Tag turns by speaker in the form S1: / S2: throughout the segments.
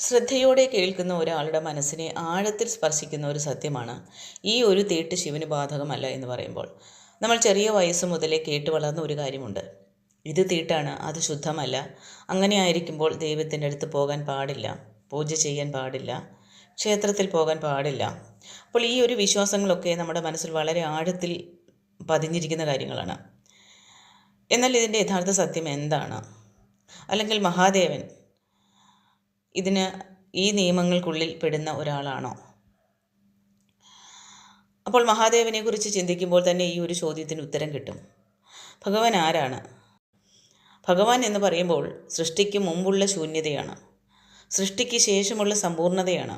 S1: ശ്രദ്ധയോടെ കേൾക്കുന്ന ഒരാളുടെ മനസ്സിനെ ആഴത്തിൽ സ്പർശിക്കുന്ന ഒരു സത്യമാണ് ഈ ഒരു തീട്ട് ശിവന് ബാധകമല്ല എന്ന് പറയുമ്പോൾ. നമ്മൾ ചെറിയ വയസ്സ് മുതലേ കേട്ട് വളർന്ന ഒരു കാര്യമുണ്ട്. ഇത് തീട്ടാണ്, അത് ശുദ്ധമല്ല, അങ്ങനെ ആയിരിക്കുമ്പോൾ ദൈവത്തിൻ്റെ അടുത്ത് പോകാൻ പാടില്ല, പൂജ ചെയ്യാൻ പാടില്ല, ക്ഷേത്രത്തിൽ പോകാൻ പാടില്ല. അപ്പോൾ ഈ ഒരു വിശ്വാസങ്ങളൊക്കെ നമ്മുടെ മനസ്സിൽ വളരെ ആഴത്തിൽ പതിഞ്ഞിരിക്കുന്ന കാര്യങ്ങളാണ്. എന്നാൽ ഇതിൻ്റെ യഥാർത്ഥ സത്യം എന്താണ്? അല്ലെങ്കിൽ മഹാദേവൻ ഈ നിയമങ്ങൾക്കുള്ളിൽ പെടുന്ന ഒരാളാണോ? അപ്പോൾ മഹാദേവനെക്കുറിച്ച് ചിന്തിക്കുമ്പോൾ തന്നെ ഈ ഒരു ചോദ്യത്തിന് ഉത്തരം കിട്ടും. ഭഗവാൻ ആരാണ്? ഭഗവാൻ എന്ന് പറയുമ്പോൾ സൃഷ്ടിക്ക് മുമ്പുള്ള ശൂന്യതയാണ്, സൃഷ്ടിക്ക് ശേഷമുള്ള സമ്പൂർണതയാണ്.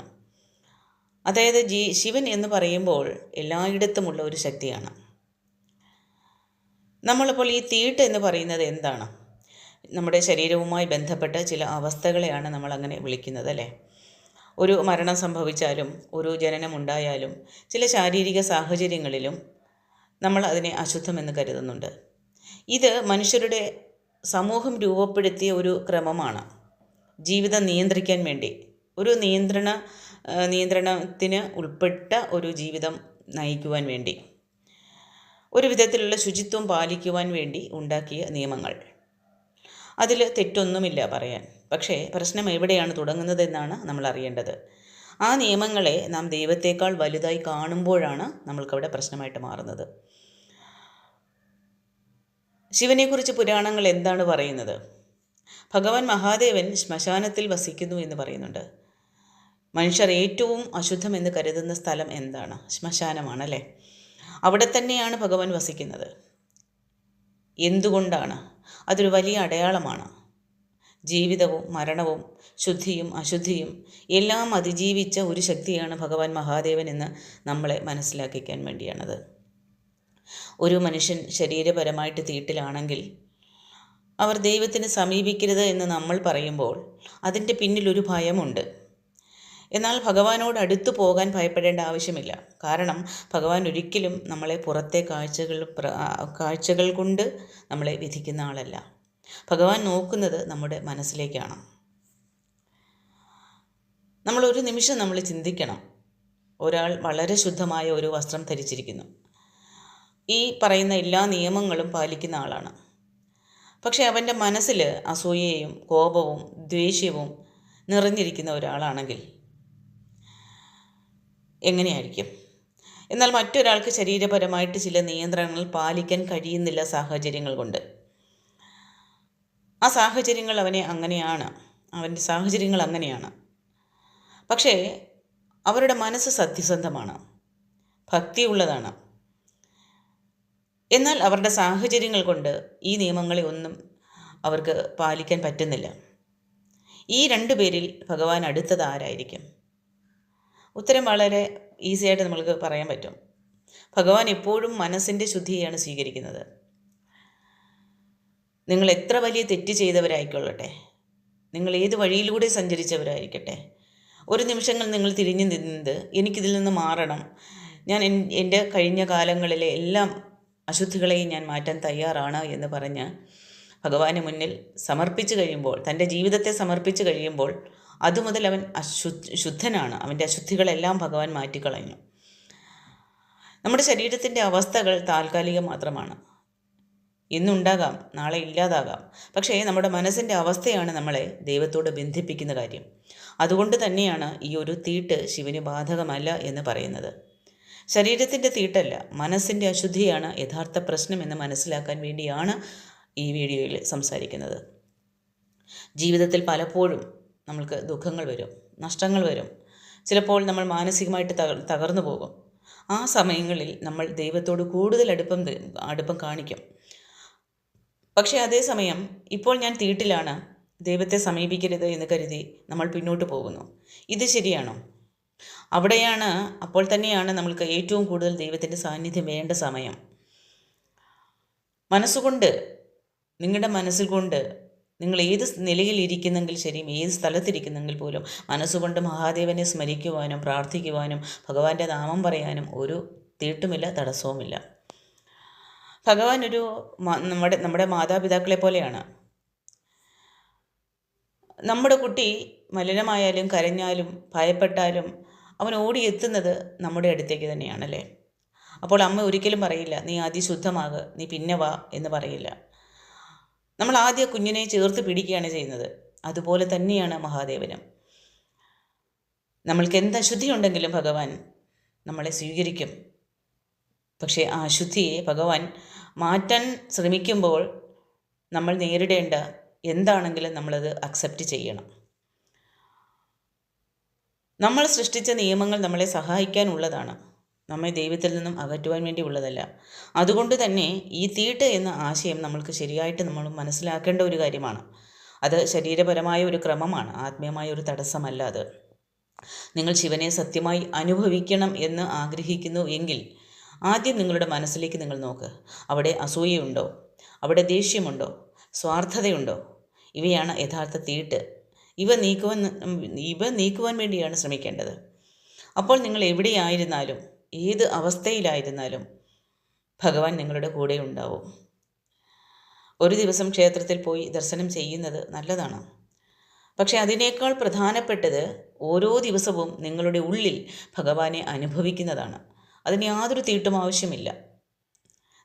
S1: അതായത് ശിവൻ എന്ന് പറയുമ്പോൾ എല്ലായിടത്തുമുള്ള ഒരു ശക്തിയാണ്. നമ്മളിപ്പോൾ ഈ തീട്ട് എന്ന് പറയുന്നത് എന്താണ്? നമ്മുടെ ശരീരവുമായി ബന്ധപ്പെട്ട ചില അവസ്ഥകളെയാണ് നമ്മൾ അങ്ങനെ വിളിക്കുന്നത്, അല്ലേ? ഒരു മരണം സംഭവിച്ചാലും ഒരു ജനനമുണ്ടായാലും ചില ശാരീരിക സാഹചര്യങ്ങളിലും നമ്മൾ അതിനെ അശുദ്ധമെന്ന് കരുതുന്നുണ്ട്. ഇത് മനുഷ്യരുടെ സമൂഹം രൂപപ്പെടുത്തിയ ഒരു ക്രമമാണ്. ജീവിതം നിയന്ത്രിക്കാൻ വേണ്ടി ഒരു നിയന്ത്രണത്തിന് ഉൾപ്പെട്ട ഒരു ജീവിതം നയിക്കുവാൻ വേണ്ടി, ഒരു വിധത്തിലുള്ള ശുചിത്വം പാലിക്കുവാൻ വേണ്ടി ഉണ്ടാക്കിയ നിയമങ്ങൾ. അതിൽ തെറ്റൊന്നുമില്ല പറയാൻ. പക്ഷേ പ്രശ്നം എവിടെയാണ് തുടങ്ങുന്നതെന്നാണ് നമ്മൾ അറിയേണ്ടത്. ആ നിയമങ്ങളെ നാം ദൈവത്തേക്കാൾ വലുതായി കാണുമ്പോഴാണ് നമ്മൾക്കവിടെ പ്രശ്നമായിട്ട് മാറുന്നത്. ശിവനെക്കുറിച്ച് പുരാണങ്ങൾ എന്താണ് പറയുന്നത്? ഭഗവാൻ മഹാദേവൻ ശ്മശാനത്തിൽ വസിക്കുന്നു എന്ന് പറയുന്നുണ്ട്. മനുഷ്യർ ഏറ്റവും അശുദ്ധമെന്ന് കരുതുന്ന സ്ഥലം എന്താണ്? ശ്മശാനമാണല്ലേ. അവിടെ തന്നെയാണ് ഭഗവാൻ വസിക്കുന്നത്. എന്തുകൊണ്ടാണ്? അതൊരു വലിയ അടയാളമാണ്. ജീവിതവും മരണവും ശുദ്ധിയും അശുദ്ധിയും എല്ലാം അതിജീവിച്ച ഒരു ശക്തിയാണ് ഭഗവാൻ മഹാദേവൻ എന്ന് നമ്മളെ മനസ്സിലാക്കിക്കാൻ വേണ്ടിയാണത്. ഒരു മനുഷ്യൻ ശരീരപരമായിട്ട് തീട്ടിലാണെങ്കിൽ അവർ ദൈവത്തിന് സമീപിക്കരുത് എന്ന് നമ്മൾ പറയുമ്പോൾ അതിൻ്റെ പിന്നിലൊരു ഭയമുണ്ട്. എന്നാൽ ഭഗവാനോട് അടുത്തു പോകാൻ ഭയപ്പെടേണ്ട ആവശ്യമില്ല. കാരണം ഭഗവാൻ ഒരിക്കലും നമ്മളെ പുറത്തെ കാഴ്ചകൾ കൊണ്ട് നമ്മളെ വിധിക്കുന്ന ആളല്ല. ഭഗവാൻ നോക്കുന്നത് നമ്മുടെ മനസ്സിലേക്കാണ്. ഒരു നിമിഷം നമ്മൾ ചിന്തിക്കണം. ഒരാൾ വളരെ ശുദ്ധമായ ഒരു വസ്ത്രം ധരിച്ചിരിക്കുന്നു, ഈ പറയുന്ന എല്ലാ നിയമങ്ങളും പാലിക്കുന്ന ആളാണ്. പക്ഷേ അവൻ്റെ മനസ്സിൽ അസൂയയും കോപവും ദ്വേഷ്യവും നിറഞ്ഞിരിക്കുന്ന ഒരാളാണെങ്കിൽ എങ്ങനെയായിരിക്കും? എന്നാൽ മറ്റൊരാൾക്ക് ശരീരപരമായിട്ട് ചില നിയന്ത്രണങ്ങൾ പാലിക്കാൻ കഴിയുന്നില്ല സാഹചര്യങ്ങൾ കൊണ്ട്. ആ സാഹചര്യങ്ങൾ അവൻ്റെ സാഹചര്യങ്ങൾ അങ്ങനെയാണ്. പക്ഷേ അവരുടെ മനസ്സ് സത്യസന്ധമാണ്, ഭക്തിയുള്ളതാണ്. എന്നാൽ അവരുടെ സാഹചര്യങ്ങൾ കൊണ്ട് ഈ നിയമങ്ങളെ ഒന്നും അവർക്ക് പാലിക്കാൻ പറ്റുന്നില്ല. ഈ രണ്ടു പേരിൽ ഭഗവാൻ അടുത്തത് ആരായിരിക്കും? ഉത്തരം വളരെ ഈസിയായിട്ട് നമ്മൾക്ക് പറയാൻ പറ്റും. ഭഗവാൻ എപ്പോഴും മനസ്സിൻ്റെ ശുദ്ധിയാണ് സ്വീകരിക്കുന്നത്. നിങ്ങൾ എത്ര വലിയ തെറ്റ് ചെയ്തവരായിക്കൊള്ളട്ടെ, നിങ്ങൾ ഏത് വഴിയിലൂടെ സഞ്ചരിച്ചവരായിരിക്കട്ടെ, ഒരു നിമിഷങ്ങൾ നിങ്ങൾ തിരിഞ്ഞു നിന്നത് എനിക്കിതിൽ നിന്ന് മാറണം, ഞാൻ എൻ്റെ കഴിഞ്ഞ കാലങ്ങളിലെ എല്ലാം അശുദ്ധികളെയും ഞാൻ മാറ്റാൻ തയ്യാറാണ് എന്ന് പറഞ്ഞ് ഭഗവാന് മുന്നിൽ സമർപ്പിച്ചു കഴിയുമ്പോൾ, തൻ്റെ ജീവിതത്തെ സമർപ്പിച്ചു കഴിയുമ്പോൾ അതുമുതൽ അവൻ ശുദ്ധനാണ്. അവൻ്റെ അശുദ്ധികളെല്ലാം ഭഗവാൻ മാറ്റിക്കളഞ്ഞു. നമ്മുടെ ശരീരത്തിൻ്റെ അവസ്ഥകൾ താൽക്കാലികം മാത്രമാണ്. ഇന്നുണ്ടാകാം, നാളെ ഇല്ലാതാകാം. പക്ഷേ നമ്മുടെ മനസ്സിൻ്റെ അവസ്ഥയാണ് നമ്മളെ ദൈവത്തോട് ബന്ധിപ്പിക്കുന്ന കാര്യം. അതുകൊണ്ട് തന്നെയാണ് ഈ ഒരു തീട്ട് ശിവന് ബാധകമല്ല എന്ന് പറയുന്നത്. ശരീരത്തിൻ്റെ തീട്ടല്ല, മനസ്സിൻ്റെ അശുദ്ധിയാണ് യഥാർത്ഥ പ്രശ്നം എന്ന് മനസ്സിലാക്കാൻ വേണ്ടിയാണ് ഈ വീഡിയോയിൽ സംസാരിക്കുന്നത്. ജീവിതത്തിൽ പലപ്പോഴും നമ്മൾക്ക് ദുഃഖങ്ങൾ വരും, നഷ്ടങ്ങൾ വരും. ചിലപ്പോൾ നമ്മൾ മാനസികമായിട്ട് തകർന്നു പോകും. ആ സമയങ്ങളിൽ നമ്മൾ ദൈവത്തോട് കൂടുതൽ അടുപ്പം കാണിക്കും. പക്ഷേ അതേസമയം ഇപ്പോൾ ഞാൻ തീട്ടിലാണ്, ദൈവത്തെ സമീപിക്കരുത് എന്ന് കരുതി നമ്മൾ പിന്നോട്ട് പോകുന്നു. ഇത് ശരിയാണോ? അപ്പോൾ തന്നെയാണ് നമ്മൾക്ക് ഏറ്റവും കൂടുതൽ ദൈവത്തിൻ്റെ സാന്നിധ്യം വേണ്ട സമയം. മനസ്സുകൊണ്ട്, നിങ്ങളുടെ മനസ്സിൽ കൊണ്ട് നിങ്ങൾ ഏത് നിലയിൽ ഇരിക്കുന്നെങ്കിൽ ശരിയും, ഏത് സ്ഥലത്തിരിക്കുന്നെങ്കിൽ പോലും മനസ്സുകൊണ്ട് മഹാദേവനെ സ്മരിക്കുവാനും പ്രാർത്ഥിക്കുവാനും ഭഗവാന്റെ നാമം പറയാനും ഒരു തീട്ടുമില്ല, തടസ്സവുമില്ല. ഭഗവാൻ നമ്മുടെ മാതാപിതാക്കളെ പോലെയാണ്. നമ്മുടെ കുട്ടി മലിനമായാലും കരഞ്ഞാലും ഭയപ്പെട്ടാലും അവൻ ഓടിയെത്തുന്നത് നമ്മുടെ അടുത്തേക്ക് തന്നെയാണല്ലേ. അപ്പോൾ അമ്മ ഒരിക്കലും പറയില്ല നീ ആദ്യം ശുദ്ധമാകുക, നീ പിന്നെ വാ എന്ന് പറയില്ല. നമ്മൾ ആദ്യം കുഞ്ഞിനെ ചേർത്ത് പിടിക്കുകയാണ് ചെയ്യുന്നത്. അതുപോലെ തന്നെയാണ് മഹാദേവനും. നമ്മൾക്ക് എന്ത് അശുദ്ധി ഉണ്ടെങ്കിലും ഭഗവാൻ നമ്മളെ സ്വീകരിക്കും. പക്ഷേ ആ അശുദ്ധിയെ ഭഗവാൻ മാറ്റാൻ ശ്രമിക്കുമ്പോൾ നമ്മൾ നേരിടേണ്ട എന്താണെങ്കിലും നമ്മളത് അക്സെപ്റ്റ് ചെയ്യണം. നമ്മൾ സൃഷ്ടിച്ച നിയമങ്ങൾ നമ്മളെ സഹായിക്കാനുള്ളതാണ്, നമ്മെ ദൈവത്തിൽ നിന്നും അകറ്റുവാൻ വേണ്ടി ഉള്ളതല്ല. അതുകൊണ്ട് തന്നെ ഈ തീട്ട് എന്ന ആശയം നമ്മൾക്ക് ശരിയായിട്ട് നമ്മൾ മനസ്സിലാക്കേണ്ട ഒരു കാര്യമാണ്. അത് ശരീരപരമായ ഒരു ക്രമമാണ്, ആത്മീയമായ ഒരു തടസ്സമല്ല അത്. നിങ്ങൾ ശിവനെ സത്യമായി അനുഭവിക്കണം എന്ന് ആഗ്രഹിക്കുന്നു എങ്കിൽ ആദ്യം നിങ്ങളുടെ മനസ്സിലേക്ക് നിങ്ങൾ നോക്ക്. അവിടെ അസൂയയുണ്ടോ? അവിടെ ദേഷ്യമുണ്ടോ? സ്വാർത്ഥതയുണ്ടോ? ഇവയാണ് യഥാർത്ഥ തീട്ട്. ഇവ നീക്കുവാൻ വേണ്ടിയാണ് ശ്രമിക്കേണ്ടത്. അപ്പോൾ നിങ്ങൾ എവിടെയായിരുന്നാലും ഏത് അവസ്ഥയിലായിരുന്നാലും ഭഗവാൻ നിങ്ങളുടെ കൂടെ ഉണ്ടാവും. ഒരു ദിവസം ക്ഷേത്രത്തിൽ പോയി ദർശനം ചെയ്യുന്നത് നല്ലതാണ്. പക്ഷെ അതിനേക്കാൾ പ്രധാനപ്പെട്ടത് ഓരോ ദിവസവും നിങ്ങളുടെ ഉള്ളിൽ ഭഗവാനെ അനുഭവിക്കുന്നതാണ്. അതിന് യാതൊരു തീട്ടും ആവശ്യമില്ല.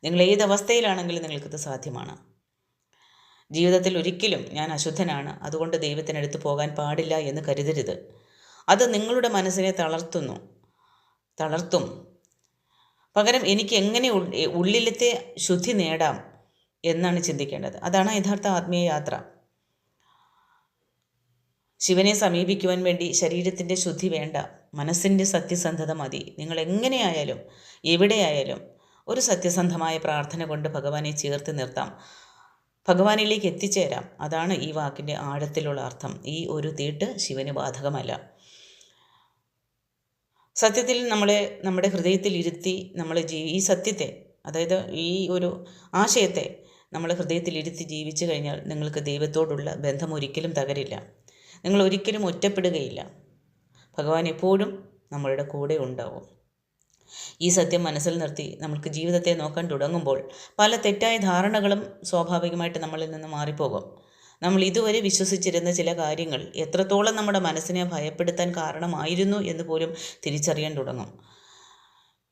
S1: നിങ്ങൾ ഏത് അവസ്ഥയിലാണെങ്കിലും നിങ്ങൾക്കത് സാധ്യമാണ്. ജീവിതത്തിൽ ഒരിക്കലും ഞാൻ അശുദ്ധനാണ്, അതുകൊണ്ട് ദൈവത്തിനടുത്ത് പോകാൻ പാടില്ല എന്ന് കരുതരുത്. അത് നിങ്ങളുടെ മനസ്സിനെ തളർത്തും. പകരം എനിക്ക് എങ്ങനെ ഉള്ളിലത്തെ ശുദ്ധി നേടാം എന്നാണ് ചിന്തിക്കേണ്ടത്. അതാണ് യഥാർത്ഥ ആത്മീയ യാത്ര. ശിവനെ സമീപിക്കുവാൻ വേണ്ടി ശരീരത്തിൻ്റെ ശുദ്ധി വേണ്ട, മനസ്സിൻ്റെ സത്യസന്ധത മതി. നിങ്ങൾ എങ്ങനെയായാലും എവിടെയായാലും ഒരു സത്യസന്ധമായ പ്രാർത്ഥന കൊണ്ട് ഭഗവാനെ ചേർത്ത് നിർത്താം, ഭഗവാനിലേക്ക് എത്തിച്ചേരാം. അതാണ് ഈ വാക്കിൻ്റെ ആഴത്തിലുള്ള അർത്ഥം. ഈ ഒരു തീട്ട് ശിവന് ബാധകമല്ല. സത്യത്തിൽ നമ്മുടെ ഹൃദയത്തിൽ ഇരുത്തി ഈ സത്യത്തെ, അതായത് ഈ ഒരു ആശയത്തെ നമ്മൾ ഹൃദയത്തിൽ ഇരുത്തി ജീവിച്ചു കഴിഞ്ഞാൽ നിങ്ങൾക്ക് ദൈവത്തോടുള്ള ബന്ധം ഒരിക്കലും തകരില്ല. നിങ്ങൾ ഒരിക്കലും ഒറ്റപ്പെടുകയില്ല. ഭഗവാൻ എപ്പോഴും നമ്മളുടെ കൂടെ ഉണ്ടാവും. ഈ സത്യം മനസ്സിൽ നിർത്തി നമുക്ക് ജീവിതത്തെ നോക്കാൻ തുടങ്ങുമ്പോൾ പല തെറ്റായ ധാരണകളും സ്വാഭാവികമായിട്ട് നമ്മളിൽ നിന്ന് മാറിപ്പോകും. നമ്മൾ ഇതുവരെ വിശ്വസിച്ചിരുന്ന ചില കാര്യങ്ങൾ എത്രത്തോളം നമ്മുടെ മനസ്സിനെ ഭയപ്പെടുത്താൻ കാരണമായിരുന്നു എന്ന് പോലും തിരിച്ചറിയാൻ തുടങ്ങും.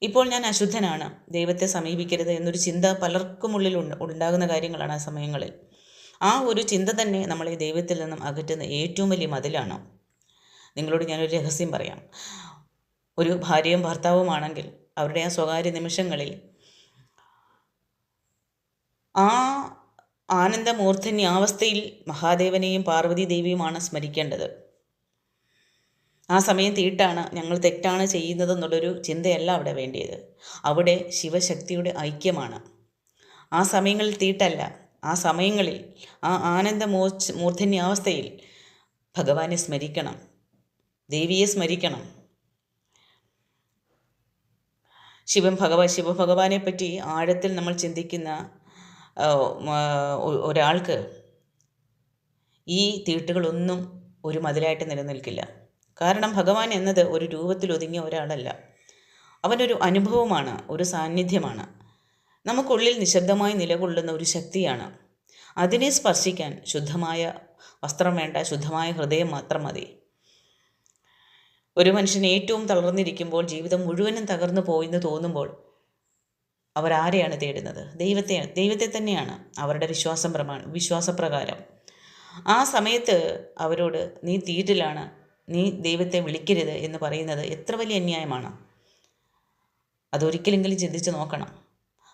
S1: ഇപ്പോൾ ഞാൻ അശുദ്ധനാണ്, ദൈവത്തെ സമീപിക്കരുത് എന്നൊരു ചിന്ത പലർക്കുമുള്ളിൽ ഉണ്ടാകുന്ന കാര്യങ്ങളാണ് ആ സമയങ്ങളിൽ. ആ ഒരു ചിന്ത തന്നെ നമ്മളെ ദൈവത്തിൽ നിന്നും അകറ്റുന്ന ഏറ്റവും വലിയ മതിലാണ്. നിങ്ങളോട് ഞാനൊരു രഹസ്യം പറയാം. ഒരു ഭാര്യയും ഭർത്താവുമാണെങ്കിൽ അവരുടെ ആ സ്വകാര്യ നിമിഷങ്ങളിൽ ആ ആനന്ദമൂർധന്യാവസ്ഥയിൽ മഹാദേവനെയും പാർവതി ദേവിയുമാണ് സ്മരിക്കേണ്ടത്. ആ സമയം തീട്ടാണ്, ഞങ്ങൾ തെറ്റാണ് ചെയ്യുന്നതെന്നുള്ളൊരു ചിന്തയല്ല അവിടെ വേണ്ടിയത്. അവിടെ ശിവശക്തിയുടെ ഐക്യമാണ്. ആ സമയങ്ങളിൽ തീട്ടല്ല, ആ സമയങ്ങളിൽ ആ മൂർധന്യാവസ്ഥയിൽ ഭഗവാനെ സ്മരിക്കണം, ദേവിയെ സ്മരിക്കണം. ശിവഭഗവാനെ പറ്റി ആഴത്തിൽ നമ്മൾ ചിന്തിക്കുന്ന ഒരാൾക്ക് ഈ തീട്ടുകളൊന്നും ഒരു മതിലായിട്ട് നിലനിൽക്കില്ല. കാരണം ഭഗവാൻ എന്നത് ഒരു രൂപത്തിൽ ഒതുങ്ങിയ ഒരാളല്ല. അവനൊരു അനുഭവമാണ്, ഒരു സാന്നിധ്യമാണ്. നമുക്കുള്ളിൽ നിശബ്ദമായി നിലകൊള്ളുന്ന ഒരു ശക്തിയാണ്. അതിനെ സ്പർശിക്കാൻ ശുദ്ധമായ വസ്ത്രം വേണ്ട, ശുദ്ധമായ ഹൃദയം മാത്രം മതി. ഒരു മനുഷ്യൻ ഏറ്റവും തളർന്നിരിക്കുമ്പോൾ, ജീവിതം മുഴുവനും തകർന്നു പോയെന്ന് തോന്നുമ്പോൾ അവർ ആരെയാണ് തേടുന്നത്? ദൈവത്തെ തന്നെയാണ്. അവരുടെ വിശ്വാസപ്രകാരം ആ സമയത്ത് അവരോട് നീ തീറ്റിലാണ്, നീ ദൈവത്തെ വിളിക്കരുത് എന്ന് പറയുന്നത് എത്ര വലിയ അന്യായമാണ്. അതൊരിക്കലെങ്കിലും ചിന്തിച്ച് നോക്കണം.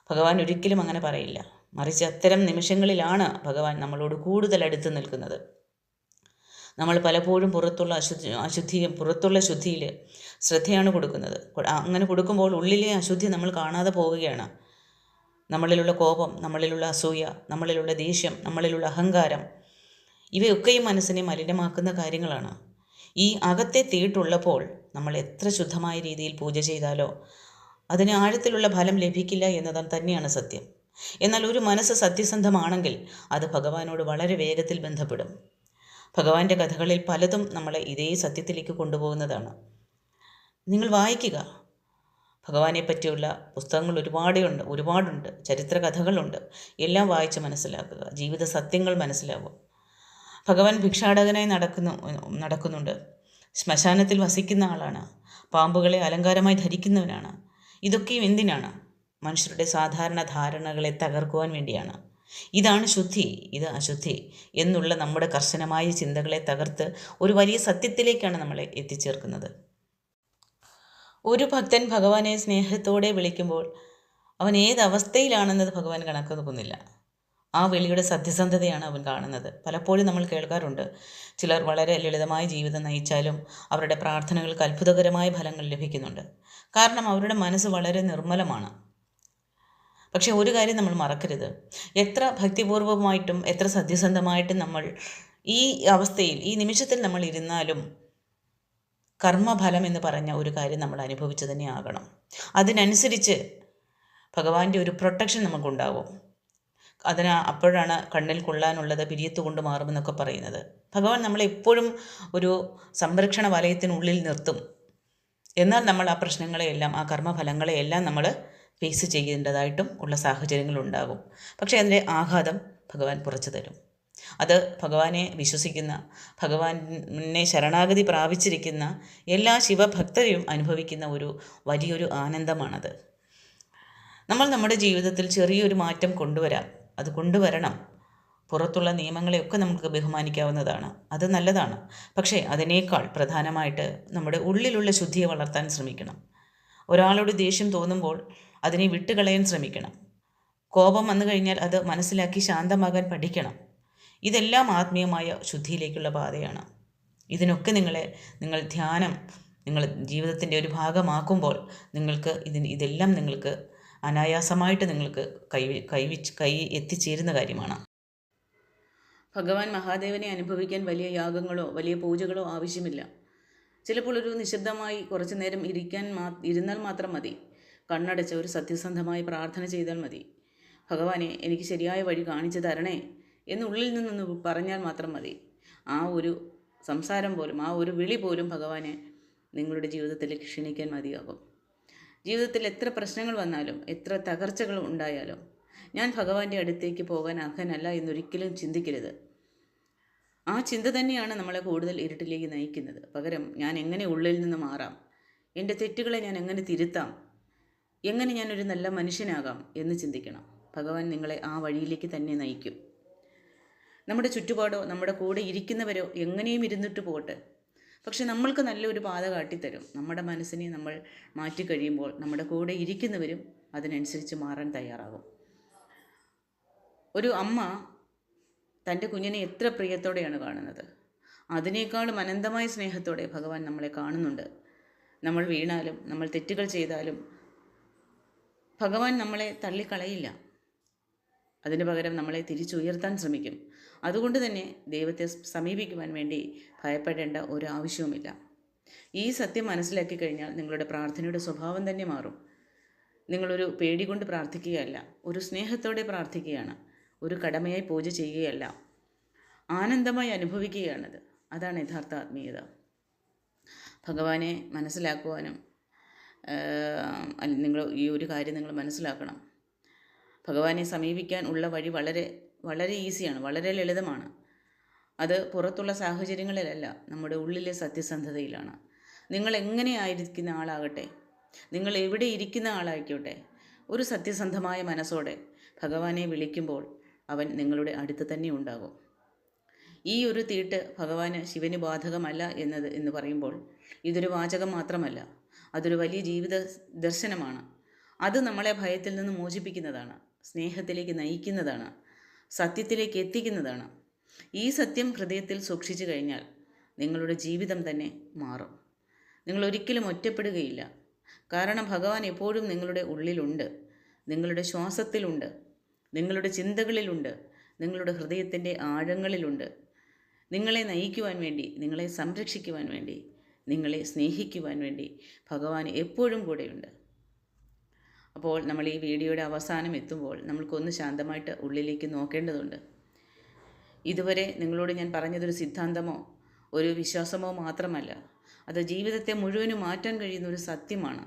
S1: ഭഗവാൻ ഒരിക്കലും അങ്ങനെ പറയില്ല. മറിച്ച് അത്തരം നിമിഷങ്ങളിലാണ് ഭഗവാൻ നമ്മളോട് കൂടുതൽ അടുത്ത് നിൽക്കുന്നത്. നമ്മൾ പലപ്പോഴും പുറത്തുള്ള ശുദ്ധിയിൽ ശ്രദ്ധയാണ് കൊടുക്കുന്നത്. അങ്ങനെ കൊടുക്കുമ്പോൾ ഉള്ളിലെ അശുദ്ധി നമ്മൾ കാണാതെ പോവുകയാണ്. നമ്മളിലുള്ള കോപം, നമ്മളിലുള്ള അസൂയ, നമ്മളിലുള്ള ദേഷ്യം, നമ്മളിലുള്ള അഹങ്കാരം, ഇവയൊക്കെയും മനസ്സിനെ മലിനമാക്കുന്ന കാര്യങ്ങളാണ്. ഈ അകത്തെ തീട്ടുള്ളപ്പോൾ നമ്മൾ എത്ര ശുദ്ധമായ രീതിയിൽ പൂജ ചെയ്താലോ അതിന് ആഴത്തിലുള്ള ഫലം ലഭിക്കില്ല എന്നതാണ് തന്നെയാണ് സത്യം. എന്നാൽ ഒരു മനസ്സ് സത്യസന്ധമാണെങ്കിൽ അത് ഭഗവാനോട് വളരെ വേഗത്തിൽ ബന്ധപ്പെടും. ഭഗവാന്റെ കഥകളിൽ പലതും നമ്മളെ ഇതേ സത്യത്തിലേക്ക് കൊണ്ടുപോകുന്നതാണ്. നിങ്ങൾ വായിക്കുക. ഭഗവാനെ പറ്റിയുള്ള പുസ്തകങ്ങൾ ഒരുപാടുണ്ട്. ചരിത്ര കഥകളുണ്ട്. എല്ലാം വായിച്ച് മനസ്സിലാക്കുക. ജീവിത സത്യങ്ങൾ മനസ്സിലാവുക. ഭഗവാൻ ഭിക്ഷാടകനായി നടക്കുന്നുണ്ട്. ശ്മശാനത്തിൽ വസിക്കുന്ന ആളാണ്. പാമ്പുകളെ അലങ്കാരമായി ധരിക്കുന്നവനാണ്. ഇതൊക്കെയും എന്തിനാണ്? മനുഷ്യരുടെ സാധാരണ ധാരണകളെ തകർക്കുവാൻ വേണ്ടിയാണ്. ഇതാണ് ശുദ്ധി, ഇത് അശുദ്ധി എന്നുള്ള നമ്മുടെ കർശനമായ ചിന്തകളെ തകർത്ത് ഒരു വലിയ സത്യത്തിലേക്കാണ് നമ്മളെ എത്തിച്ചേർക്കുന്നത്. ഒരു ഭക്തൻ ഭഗവാനെ സ്നേഹത്തോടെ വിളിക്കുമ്പോൾ അവൻ ഏതവസ്ഥയിലാണെന്നത് ഭഗവാൻ കണക്ക് നോക്കുന്നില്ല. ആ വിളിയുടെ സത്യസന്ധതയാണ് അവൻ കാണുന്നത്. പലപ്പോഴും നമ്മൾ കേൾക്കാറുണ്ട്, ചിലർ വളരെ ലളിതമായ ജീവിതം നയിച്ചാലും അവരുടെ പ്രാർത്ഥനകൾക്ക് അത്ഭുതകരമായ ഫലങ്ങൾ ലഭിക്കുന്നുണ്ട്. കാരണം അവരുടെ മനസ്സ് വളരെ നിർമ്മലമാണ്. പക്ഷേ ഒരു കാര്യം നമ്മൾ മറക്കരുത്, എത്ര ഭക്തിപൂർവമായിട്ടും എത്ര സത്യസന്ധമായിട്ടും നമ്മൾ ഈ അവസ്ഥയിൽ ഈ നിമിഷത്തിൽ നമ്മൾ ഇരുന്നാലും കർമ്മഫലം എന്ന് പറഞ്ഞ ഒരു കാര്യം നമ്മൾ അനുഭവിച്ചു തന്നെ ആകണം. അതിനനുസരിച്ച് ഭഗവാന്റെ ഒരു പ്രൊട്ടക്ഷൻ നമുക്കുണ്ടാവും. അപ്പോഴാണ് കണ്ണിൽ കൊള്ളാനുള്ളത് പിരിയത്ത് കൊണ്ട് മാറുമെന്നൊക്കെ പറയുന്നത്. ഭഗവാൻ നമ്മളെപ്പോഴും ഒരു സംരക്ഷണ വലയത്തിനുള്ളിൽ നിർത്തും. എന്നാൽ നമ്മൾ ആ പ്രശ്നങ്ങളെയെല്ലാം, ആ കർമ്മഫലങ്ങളെയെല്ലാം നമ്മൾ ഫേസ് ചെയ്യേണ്ടതായിട്ടും ഉള്ള സാഹചര്യങ്ങളുണ്ടാകും. പക്ഷേ അതിൻ്റെ ആഘാതം ഭഗവാൻ കുറച്ചു തരും. അത് ഭഗവാനെ വിശ്വസിക്കുന്ന, ഭഗവാനെ ശരണാഗതി പ്രാപിച്ചിരിക്കുന്ന എല്ലാ ശിവഭക്തരും അനുഭവിക്കുന്ന ഒരു വലിയൊരു ആനന്ദമാണത്. നമ്മൾ നമ്മുടെ ജീവിതത്തിൽ ചെറിയൊരു മാറ്റം അത് കൊണ്ടുവരണം. പുറത്തുള്ള നിയമങ്ങളെയൊക്കെ നമുക്ക് ബഹുമാനിക്കാവുന്നതാണ്, അത് നല്ലതാണ്. പക്ഷേ അതിനേക്കാൾ പ്രധാനമായിട്ട് നമ്മുടെ ഉള്ളിലുള്ള ശുദ്ധിയെ വളർത്താൻ ശ്രമിക്കണം. ഒരാളോട് ദേഷ്യം തോന്നുമ്പോൾ അതിനെ വിട്ടുകളയാൻ ശ്രമിക്കണം. കോപം വന്നു കഴിഞ്ഞാൽ അത് മനസ്സിലാക്കി ശാന്തമാകാൻ പഠിക്കണം. ഇതെല്ലാം ആത്മീയമായ ശുദ്ധിയിലേക്കുള്ള പാതയാണ്. ഇതിനൊക്കെ നിങ്ങൾ ധ്യാനം നിങ്ങൾ ജീവിതത്തിൻ്റെ ഒരു ഭാഗമാക്കുമ്പോൾ ഇതെല്ലാം നിങ്ങൾക്ക് അനായാസമായിട്ട് നിങ്ങൾക്ക് കൈ എത്തിച്ചേരുന്ന കാര്യമാണ്. ഭഗവാൻ മഹാദേവനെ അനുഭവിക്കാൻ വലിയ യാഗങ്ങളോ വലിയ പൂജകളോ ആവശ്യമില്ല. ചിലപ്പോൾ ഒരു നിശബ്ദമായി കുറച്ചു നേരം ഇരുന്നാൽ മാത്രം മതി. കണ്ണടച്ച് ഒരു സത്യസന്ധമായ പ്രാർത്ഥന ചെയ്താൽ മതി. ഭഗവാനെ, എനിക്ക് ശരിയായ വഴി കാണിച്ചു തരണേ എന്ന് ഉള്ളിൽ നിന്നൊന്ന് പറഞ്ഞാൽ മാത്രം മതി. ആ ഒരു സംസാരം പോലും, ആ ഒരു വിളി പോലും ഭഗവാനെ നിങ്ങളുടെ ജീവിതത്തിലേക്ക് ക്ഷണിക്കാൻ മതിയാകും. ജീവിതത്തിൽ എത്ര പ്രശ്നങ്ങൾ വന്നാലും എത്ര തകർച്ചകൾ ഉണ്ടായാലും ഞാൻ ഭഗവാന്റെ അടുത്തേക്ക് പോകാൻ അർഹനല്ല എന്നൊരിക്കലും ചിന്തിക്കരുത്. ആ ചിന്ത തന്നെയാണ് നമ്മളെ കൂടുതൽ ഇരുട്ടിലേക്ക് നയിക്കുന്നത്. പകരം ഞാൻ എങ്ങനെ ഉള്ളിൽ നിന്ന് മാറാം, എൻ്റെ തെറ്റുകളെ ഞാൻ എങ്ങനെ തിരുത്താം, എങ്ങനെ ഞാനൊരു നല്ല മനുഷ്യനാകാം എന്ന് ചിന്തിക്കണം. ഭഗവാൻ നിങ്ങളെ ആ വഴിയിലേക്ക് തന്നെ നയിക്കും. നമ്മുടെ ചുറ്റുപാടോ നമ്മുടെ കൂടെ ഇരിക്കുന്നവരോ എങ്ങനെയും ഇരുന്നിട്ട് പോട്ടെ, പക്ഷെ നമ്മൾക്ക് നല്ലൊരു പാത കാട്ടിത്തരും. നമ്മുടെ മനസ്സിനെ നമ്മൾ മാറ്റിക്കഴിയുമ്പോൾ നമ്മുടെ കൂടെ ഇരിക്കുന്നവരും അതിനനുസരിച്ച് മാറാൻ തയ്യാറാകും. ഒരു അമ്മ തൻ്റെ കുഞ്ഞിനെ എത്ര പ്രിയത്തോടെയാണ് കാണുന്നത്, അതിനേക്കാളും അനന്തമായ സ്നേഹത്തോടെ ഭഗവാൻ നമ്മളെ കാണുന്നുണ്ട്. നമ്മൾ വീണാലും നമ്മൾ തെറ്റുകൾ ചെയ്താലും ഭഗവാൻ നമ്മളെ തള്ളിക്കളയില്ല. അതിന് പകരം നമ്മളെ തിരിച്ചുയർത്താൻ ശ്രമിക്കും. അതുകൊണ്ട് തന്നെ ദൈവത്തെ സമീപിക്കുവാൻ വേണ്ടി ഭയപ്പെടേണ്ട ഒരു ആവശ്യവുമില്ല. ഈ സത്യം മനസ്സിലാക്കി കഴിഞ്ഞാൽ നിങ്ങളുടെ പ്രാർത്ഥനയുടെ സ്വഭാവം തന്നെ മാറും. നിങ്ങളൊരു പേടി കൊണ്ട് പ്രാർത്ഥിക്കുകയല്ല, ഒരു സ്നേഹത്തോടെ പ്രാർത്ഥിക്കുകയാണ്. ഒരു കടമയായി പൂജ ചെയ്യുകയല്ല, ആനന്ദമായി അനുഭവിക്കുകയാണത്. അതാണ് യഥാർത്ഥ ആത്മീയത. ഭഗവാനെ മനസ്സിലാക്കുവാനും നിങ്ങൾ ഈ ഒരു കാര്യം നിങ്ങൾ മനസ്സിലാക്കണം. ഭഗവാനെ സമീപിക്കാൻ ഉള്ള വഴി വളരെ വളരെ ഈസിയാണ്, വളരെ ലളിതമാണ്. അത് പുറത്തുള്ള സാഹചര്യങ്ങളിലല്ല, നമ്മുടെ ഉള്ളിലെ സത്യസന്ധതയിലാണ്. നിങ്ങൾ എങ്ങനെയായിരിക്കുന്ന ആളാകട്ടെ, നിങ്ങൾ എവിടെ ഇരിക്കുന്ന ആളായിക്കോട്ടെ, ഒരു സത്യസന്ധമായ മനസ്സോടെ ഭഗവാനെ വിളിക്കുമ്പോൾ അവൻ നിങ്ങളുടെ അടുത്ത് തന്നെ ഉണ്ടാകും. ഈ ഒരു തീട്ട് ഭഗവാന് ശിവന് ബാധകമല്ല എന്ന് പറയുമ്പോൾ ഇതൊരു വാചകം മാത്രമല്ല, അതൊരു വലിയ ജീവിത ദർശനമാണ്. അത് നമ്മളെ ഭയത്തിൽ നിന്ന് മോചിപ്പിക്കുന്നതാണ്, സ്നേഹത്തിലേക്ക് നയിക്കുന്നതാണ്, സത്യത്തിലേക്ക് എത്തിക്കുന്നതാണ്. ഈ സത്യം ഹൃദയത്തിൽ സൂക്ഷിച്ചു കഴിഞ്ഞാൽ നിങ്ങളുടെ ജീവിതം തന്നെ മാറും. നിങ്ങൾ ഒരിക്കലും ഒറ്റപ്പെടുകയില്ല. കാരണം ഭഗവാൻ എപ്പോഴും നിങ്ങളുടെ ഉള്ളിലുണ്ട്, നിങ്ങളുടെ ശ്വാസത്തിലുണ്ട്, നിങ്ങളുടെ ചിന്തകളിലുണ്ട്, നിങ്ങളുടെ ഹൃദയത്തിൻ്റെ ആഴങ്ങളിലുണ്ട്. നിങ്ങളെ നയിക്കുവാൻ വേണ്ടി, നിങ്ങളെ സംരക്ഷിക്കുവാൻ വേണ്ടി, നിങ്ങളെ സ്നേഹിക്കുവാൻ വേണ്ടി ഭഗവാൻ എപ്പോഴും കൂടെയുണ്ട്. അപ്പോൾ നമ്മൾ ഈ വീഡിയോയുടെ അവസാനം എത്തുമ്പോൾ നമ്മൾക്കൊന്ന് ശാന്തമായിട്ട് ഉള്ളിലേക്ക് നോക്കേണ്ടതുണ്ട്. ഇതുവരെ നിങ്ങളോട് ഞാൻ പറഞ്ഞതൊരു സിദ്ധാന്തമോ ഒരു വിശ്വാസമോ മാത്രമല്ല, അത് ജീവിതത്തെ മുഴുവനും മാറ്റാൻ കഴിയുന്ന ഒരു സത്യമാണ്.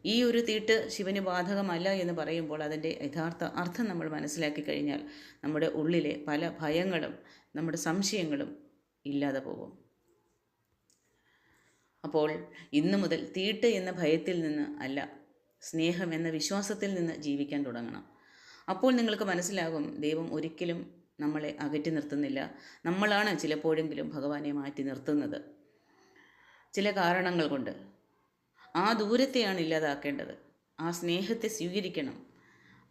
S1: ഈ ഒരു തീട്ട് ശിവന് ബാധകമല്ല എന്ന് പറയുമ്പോൾ അതിൻ്റെ യഥാർത്ഥ അർത്ഥം നമ്മൾ മനസ്സിലാക്കി കഴിഞ്ഞാൽ നമ്മുടെ ഉള്ളിലെ പല ഭയങ്ങളും നമ്മുടെ സംശയങ്ങളും ഇല്ലാതെ പോകും. അപ്പോൾ ഇന്നു മുതൽ തീട്ട് എന്ന ഭയത്തിൽ നിന്ന് അല്ല, സ്നേഹം എന്ന വിശ്വാസത്തിൽ നിന്ന് ജീവിക്കാൻ തുടങ്ങണം. അപ്പോൾ നിങ്ങൾക്ക് മനസ്സിലാകും, ദൈവം ഒരിക്കലും നമ്മളെ അകറ്റി നിർത്തുന്നില്ല. നമ്മളാണ് ചിലപ്പോഴെങ്കിലും ഭഗവാനെ മാറ്റി നിർത്തുന്നത്, ചില കാരണങ്ങൾ കൊണ്ട്. ആ ദൂരത്തെയാണ് ഇല്ലാതാക്കേണ്ടത്. ആ സ്നേഹത്തെ സ്വീകരിക്കണം.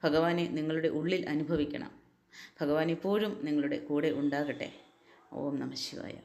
S1: ഭഗവാനെ നിങ്ങളുടെ ഉള്ളിൽ അനുഭവിക്കണം. ഭഗവാൻ എപ്പോഴും നിങ്ങളുടെ കൂടെ ഉണ്ടാകട്ടെ. ഓം നമഃ ശിവായ.